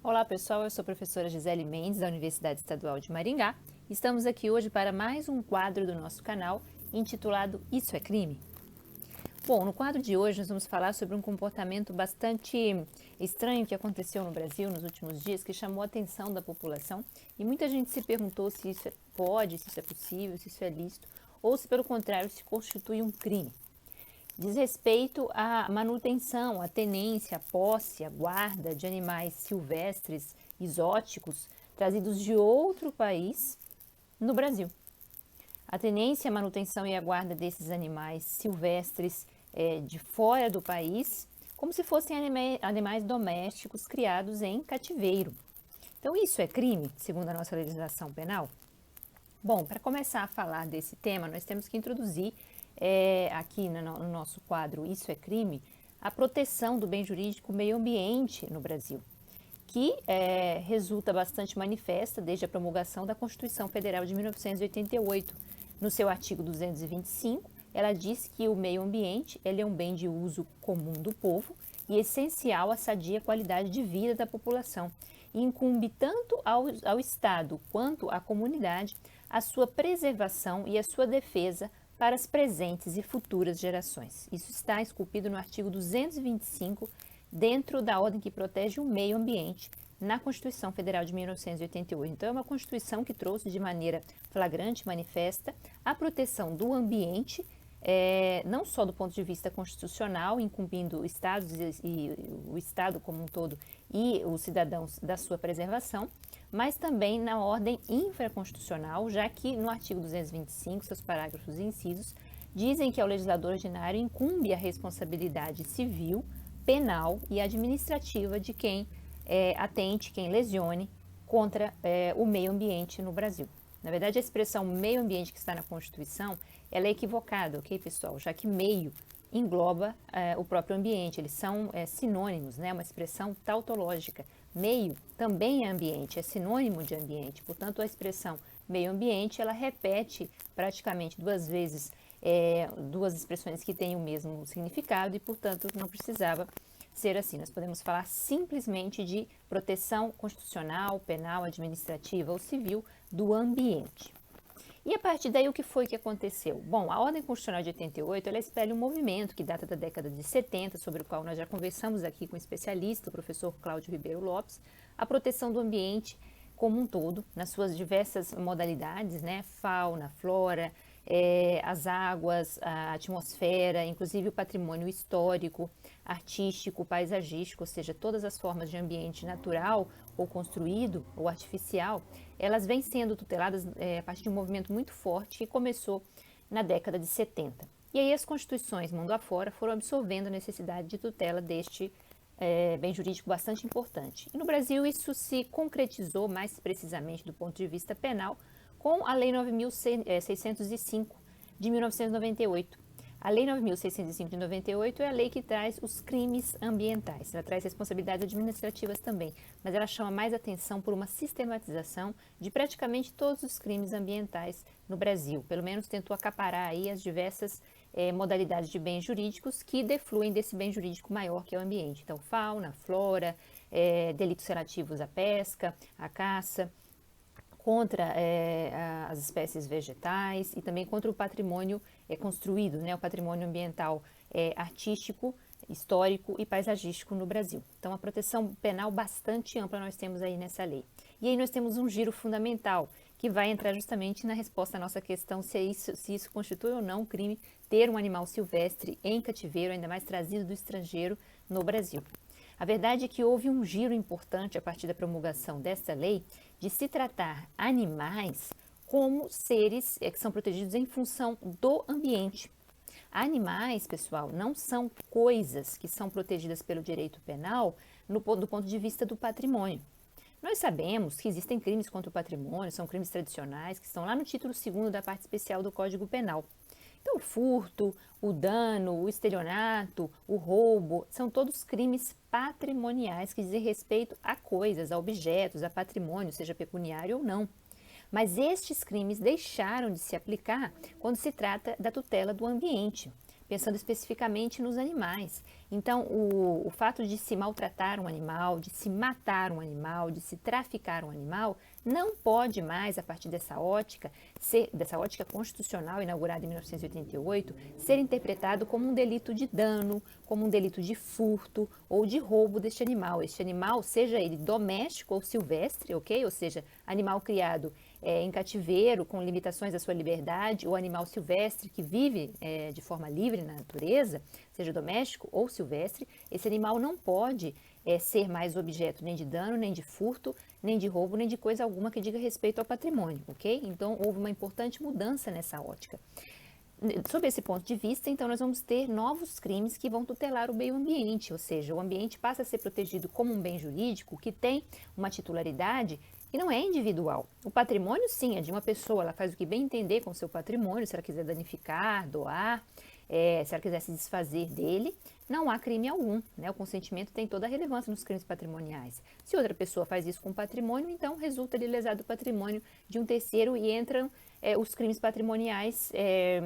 Olá pessoal, eu sou a professora Gisele Mendes da Universidade Estadual de Maringá. Estamos aqui hoje para mais um quadro do nosso canal intitulado Isso é Crime? Bom, no quadro de hoje nós vamos falar sobre um comportamento bastante estranho que aconteceu no Brasil nos últimos dias, que chamou a atenção da população e muita gente se perguntou se isso pode, se isso é possível, se isso é lícito ou se pelo contrário se constitui um crime. Diz respeito à manutenção, à tenência, à posse, à guarda de animais silvestres, exóticos, trazidos de outro país no Brasil. A tenência, a manutenção e a guarda desses animais silvestres de fora do país, como se fossem animais domésticos criados em cativeiro. Então, isso é crime, segundo a nossa legislação penal? Bom, para começar a falar desse tema, nós temos que introduzir aqui no nosso quadro Isso é Crime, a proteção do bem jurídico meio ambiente no Brasil, que resulta bastante manifesta desde a promulgação da Constituição Federal de 1988. No seu artigo 225, ela diz que o meio ambiente ele é um bem de uso comum do povo e essencial à sadia qualidade de vida da população. E incumbe tanto ao Estado quanto à comunidade a sua preservação e a sua defesa para as presentes e futuras gerações. Isso está esculpido no artigo 225, dentro da ordem que protege o meio ambiente, na Constituição Federal de 1988. Então, é uma Constituição que trouxe de maneira flagrante, manifesta, a proteção do ambiente, não só do ponto de vista constitucional, incumbindo estados e o Estado como um todo e os cidadãos da sua preservação, mas também na ordem infraconstitucional, já que no artigo 225, seus parágrafos e incisos, dizem que ao legislador ordinário incumbe a responsabilidade civil, penal e administrativa de quem atente, quem lesione contra o meio ambiente no Brasil. Na verdade, a expressão meio ambiente que está na Constituição, ela é equivocada, ok, pessoal? Já que meio engloba o próprio ambiente, eles são sinônimos, né? Uma expressão tautológica. Meio também é ambiente, é sinônimo de ambiente, portanto a expressão meio ambiente, ela repete praticamente duas vezes duas expressões que têm o mesmo significado e portanto não precisava ser assim. Nós podemos falar simplesmente de proteção constitucional, penal, administrativa ou civil do ambiente. E a partir daí, o que foi que aconteceu? Bom, a Ordem Constitucional de 88, ela espelha um movimento que data da década de 70, sobre o qual nós já conversamos aqui com o especialista, o professor Cláudio Ribeiro Lopes, a proteção do ambiente como um todo, nas suas diversas modalidades, né? Fauna, flora, as águas, a atmosfera, inclusive o patrimônio histórico, artístico, paisagístico, ou seja, todas as formas de ambiente natural ou construído ou artificial, elas vêm sendo tuteladas a partir de um movimento muito forte que começou na década de 70. E aí as constituições mundo afora foram absorvendo a necessidade de tutela deste bem jurídico bastante importante. E no Brasil isso se concretizou mais precisamente do ponto de vista penal com a Lei 9.605 de 1998. A Lei 9.605 de 98 é a lei que traz os crimes ambientais. Ela traz responsabilidades administrativas também, mas ela chama mais atenção por uma sistematização de praticamente todos os crimes ambientais no Brasil. Pelo menos tentou acaparar aí as diversas modalidades de bens jurídicos que defluem desse bem jurídico maior que é o ambiente. Então, fauna, flora, delitos relativos à pesca, à caça, contra as espécies vegetais e também contra o patrimônio construído, né, o patrimônio ambiental artístico, histórico e paisagístico no Brasil. Então, a proteção penal bastante ampla nós temos aí nessa lei. E aí nós temos um giro fundamental, que vai entrar justamente na resposta à nossa questão se isso constitui ou não crime ter um animal silvestre em cativeiro, ainda mais trazido do estrangeiro no Brasil. A verdade é que houve um giro importante a partir da promulgação desta lei de se tratar animais como seres que são protegidos em função do ambiente. Animais, pessoal, não são coisas que são protegidas pelo direito penal do ponto de vista do patrimônio. Nós sabemos que existem crimes contra o patrimônio, são crimes tradicionais, que estão lá no título 2º da parte especial do Código Penal. Então, o furto, o dano, o estelionato, o roubo, são todos crimes patrimoniais que dizem respeito a coisas, a objetos, a patrimônio, seja pecuniário ou não. Mas estes crimes deixaram de se aplicar quando se trata da tutela do ambiente. pensando especificamente nos animais. Então, o fato de se maltratar um animal, de se matar um animal, de se traficar um animal, não pode mais, a partir dessa ótica constitucional inaugurada em 1988, ser interpretado como um delito de dano, como um delito de furto ou de roubo deste animal. Este animal, seja ele doméstico ou silvestre, ok? Ou seja, animal criado em cativeiro, com limitações à sua liberdade, ou animal silvestre que vive de forma livre na natureza, seja doméstico ou silvestre, esse animal não pode ser mais objeto nem de dano, nem de furto, nem de roubo, nem de coisa alguma que diga respeito ao patrimônio, ok? Então, houve uma importante mudança nessa ótica. Sob esse ponto de vista, então, nós vamos ter novos crimes que vão tutelar o meio ambiente, ou seja, o ambiente passa a ser protegido como um bem jurídico que tem uma titularidade que não é individual. O patrimônio, sim, é de uma pessoa, ela faz o que bem entender com o seu patrimônio, se ela quiser danificar, doar, se ela quiser se desfazer dele, não há crime algum, né? O consentimento tem toda a relevância nos crimes patrimoniais. Se outra pessoa faz isso com patrimônio, então resulta de lesado o patrimônio de um terceiro e entram os crimes patrimoniais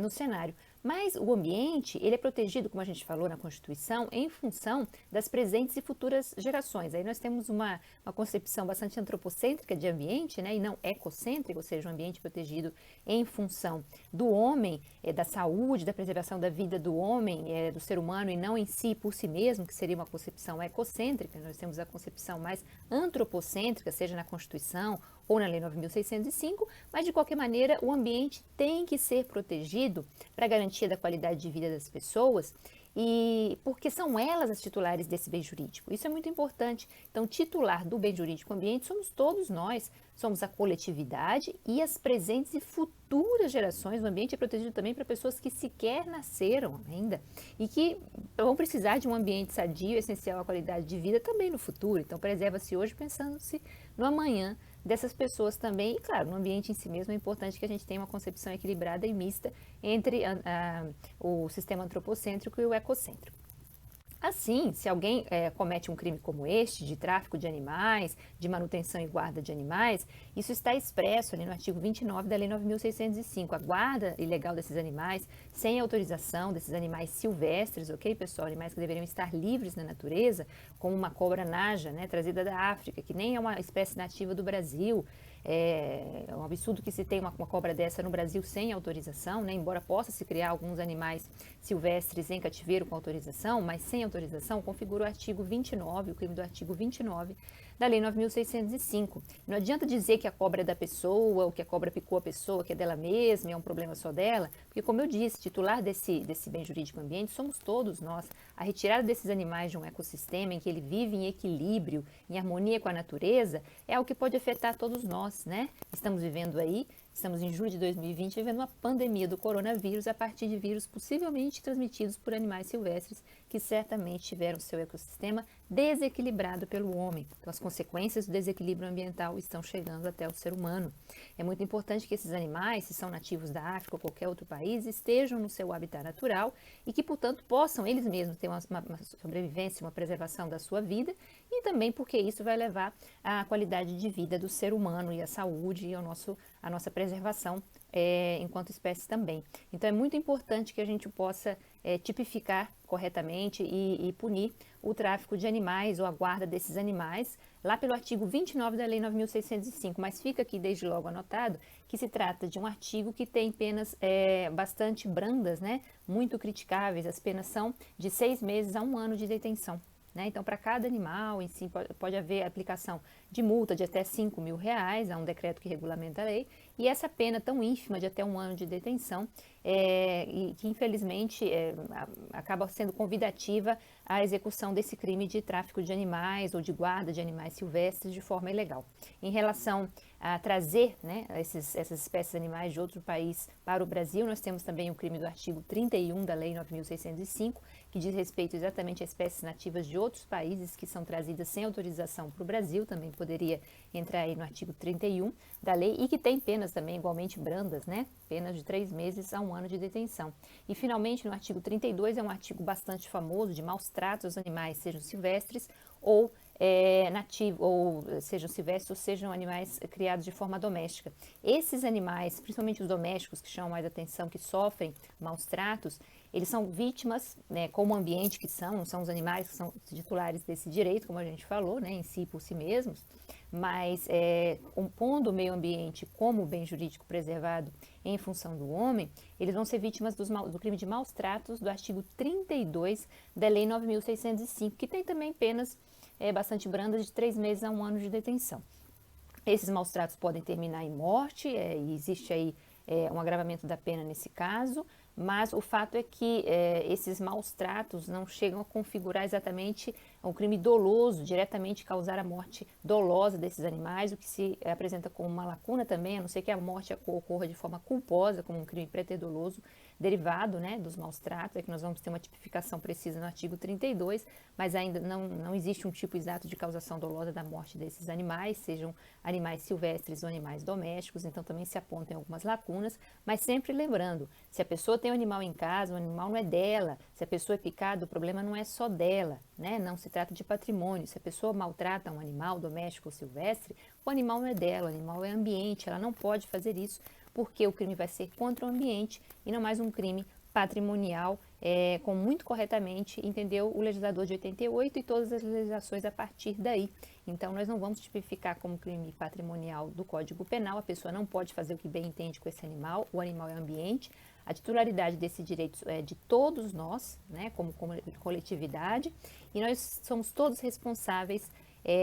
no cenário. Mas o ambiente, ele é protegido, como a gente falou na Constituição, em função das presentes e futuras gerações. Aí nós temos uma concepção bastante antropocêntrica de ambiente, né, e não ecocêntrica, ou seja, um ambiente protegido em função do homem, da saúde, da preservação da vida do homem, do ser humano, e não em si, por si mesmo, que seria uma concepção ecocêntrica. Nós temos a concepção mais antropocêntrica, seja na Constituição ou na Lei 9.605, mas de qualquer maneira o ambiente tem que ser protegido para garantia da qualidade de vida das pessoas e porque são elas as titulares desse bem jurídico. Isso é muito importante. Então, titular do bem jurídico ambiente somos todos nós, somos a coletividade e as presentes e futuras gerações. O ambiente é protegido também para pessoas que sequer nasceram ainda e que vão precisar de um ambiente sadio, essencial à qualidade de vida também no futuro. Então, preserva-se hoje pensando-se no amanhã dessas pessoas também, e claro, no ambiente em si mesmo é importante que a gente tenha uma concepção equilibrada e mista entre o sistema antropocêntrico e o ecocêntrico. Assim, se alguém comete um crime como este, de tráfico de animais, de manutenção e guarda de animais, isso está expresso ali no artigo 29 da Lei 9.605. A guarda ilegal desses animais, sem autorização desses animais silvestres, ok, pessoal? Animais que deveriam estar livres na natureza, como uma cobra naja, né, trazida da África, que nem é uma espécie nativa do Brasil. É um absurdo que se tenha uma cobra dessa no Brasil sem autorização, né? Embora possa se criar alguns animais silvestres em cativeiro com autorização, mas sem autorização, configura o artigo 29, o crime do artigo 29 da Lei 9.605. Não adianta dizer que a cobra é da pessoa, ou que a cobra picou a pessoa, que é dela mesma, é um problema só dela, porque, como eu disse, titular desse bem jurídico ambiente somos todos nós. A retirada desses animais de um ecossistema em que ele vive em equilíbrio, em harmonia com a natureza, é algo que pode afetar todos nós, né? Estamos vivendo aí, estamos em julho de 2020, vivendo uma pandemia do coronavírus a partir de vírus possivelmente transmitidos por animais silvestres que certamente tiveram seu ecossistema desequilibrado pelo homem. Então, as consequências do desequilíbrio ambiental estão chegando até o ser humano. É muito importante que esses animais, se são nativos da África ou qualquer outro país, estejam no seu habitat natural e que, portanto, possam eles mesmos ter uma sobrevivência, uma preservação da sua vida e também porque isso vai levar à qualidade de vida do ser humano e à saúde e à nossa preservação enquanto espécie também. Então, é muito importante que a gente possa tipificar corretamente e punir o tráfico de animais ou a guarda desses animais, lá pelo artigo 29 da Lei 9.605, mas fica aqui desde logo anotado que se trata de um artigo que tem penas bastante brandas, né? Muito criticáveis. As penas são de 6 meses a 1 ano de detenção. Né? Então, para cada animal, em si, pode haver aplicação de multa de até R$5.000, há um decreto que regulamenta a lei, e essa pena tão ínfima de até 1 ano de detenção, e que infelizmente acaba sendo convidativa à execução desse crime de tráfico de animais ou de guarda de animais silvestres de forma ilegal. Em relação a trazer, né, essas espécies animais de outro país para o Brasil, nós temos também o crime do artigo 31 da Lei 9.605, que diz respeito exatamente a espécies nativas de outros países que são trazidas sem autorização para o Brasil, também poderia entrar aí no artigo 31 da lei, e que tem penas também igualmente brandas, né? Penas de 3 meses a 1 ano de detenção. E finalmente no artigo 32 é um artigo bastante famoso de maus tratos aos animais, sejam silvestres ou nativos, ou sejam silvestres, ou sejam animais criados de forma doméstica. Esses animais, principalmente os domésticos, que chamam mais atenção, que sofrem maus tratos, eles são vítimas, né, como o ambiente que são, não são os animais que são titulares desse direito, como a gente falou, né, em si por si mesmos, mas compondo o meio ambiente como bem jurídico preservado em função do homem, eles vão ser vítimas do crime de maus tratos do artigo 32 da Lei 9.605, que tem também penas bastante brandas de 3 meses a 1 ano de detenção. Esses maus tratos podem terminar em morte, e existe aí um agravamento da pena nesse caso, mas o fato é que esses maus tratos não chegam a configurar exatamente um crime doloso, diretamente causar a morte dolosa desses animais, o que se apresenta como uma lacuna também, a não ser que a morte ocorra de forma culposa, como um crime preterdoloso, derivado, né, dos maus tratos, é que nós vamos ter uma tipificação precisa no artigo 32, mas ainda não existe um tipo exato de causação dolosa da morte desses animais, sejam animais silvestres ou animais domésticos, então também se apontam algumas lacunas, mas sempre lembrando, se a pessoa tem um animal em casa, o animal não é dela, se a pessoa é picada, o problema não é só dela, né, não se trata de patrimônio, se a pessoa maltrata um animal doméstico ou silvestre, o animal não é dela, o animal é ambiente, ela não pode fazer isso, porque o crime vai ser contra o ambiente e não mais um crime patrimonial, como muito corretamente entendeu o legislador de 88 e todas as legislações a partir daí. Então, nós não vamos tipificar como crime patrimonial do Código Penal, a pessoa não pode fazer o que bem entende com esse animal, o animal é ambiente, a titularidade desse direito é de todos nós, né, como coletividade, e nós somos todos responsáveis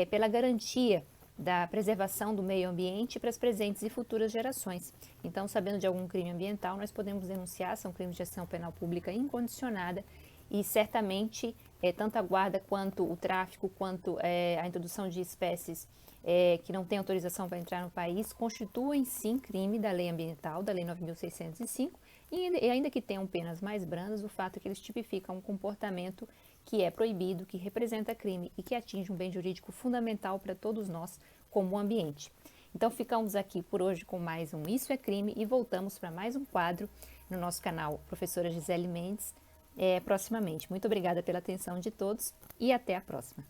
pela garantia da preservação do meio ambiente para as presentes e futuras gerações. Então, sabendo de algum crime ambiental, nós podemos denunciar, são crimes de ação penal pública incondicionada e certamente tanto a guarda quanto o tráfico, quanto a introdução de espécies que não têm autorização para entrar no país, constituem sim crime da lei ambiental, da lei 9.605, e ainda que tenham penas mais brandas, o fato é que eles tipificam um comportamento que é proibido, que representa crime e que atinge um bem jurídico fundamental para todos nós, como o ambiente. Então ficamos aqui por hoje com mais um Isso é Crime e voltamos para mais um quadro no nosso canal Professora Gisele Mendes proximamente. Muito obrigada pela atenção de todos e até a próxima.